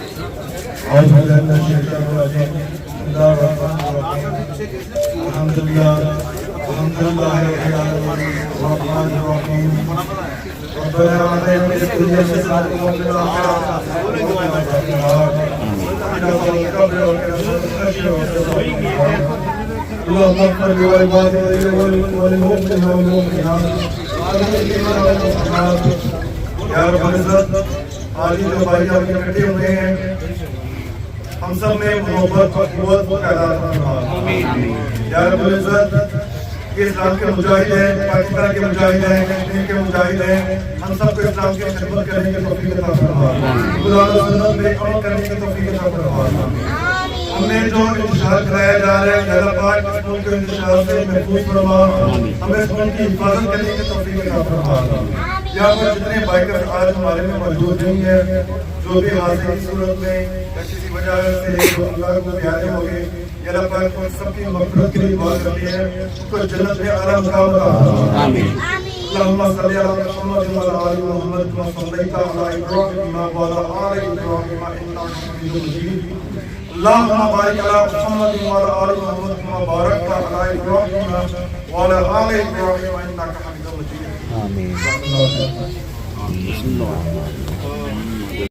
أعوذ بالله من الشيطان الرجيم بسم الله الرحمن الرحيم الحمد لله رب العالمين الرحمن الرحيم ربنا آتنا في الدنيا حسنة وفي الآخرة حسنة وقنا عذاب النار اللهم اغفر لوالدي وللمؤمنين والمؤمنات یا رب العزت آج جو بھائی جان اکٹھے ہوئے ہیں ہم سب میں محبت اور قوت پیدا فرما یا رب العزت یہ اسلام کے مجاہد ہیں پاکستان کے مجاہد ہیں کشمیر کے مجاہد ہیں ہم سب کو اسلام کی خدمت کرنے کی توفیق عطا فرما قرآن و سنت میں عمل کرنے کی توفیق عطا فرما ہمیں جو انتشار کرایا جا رہا ہے اللہ پاک اس ملک کے انتشار سے محفوظ فرما ہمیں اس ملک کی حفاظت کرنے کی توفیق عطا فرما یہاں پر جتنے بائکر آج ہمارے میں موجود نہیں ہیں جو بھی حادثے کی صورت میں یا کسی وجہ سے اللہ کو پیارے ہو گئے یا اللہ پاک ان سب کی مغفرت کے لیے دعا کرتے ہیں اس کو جنت میں اعلیٰ مقام عطا فرما اللهم صل على محمد وعلى آل محمد كما صليت على إبراهيم وعلى آل إبراهيم إنك حميد مجيد اللهم بارك على محمد وعلى آل محمد كما باركت على إبراهيم وعلى آل إبراهيم إنك حميد مجيد آمين.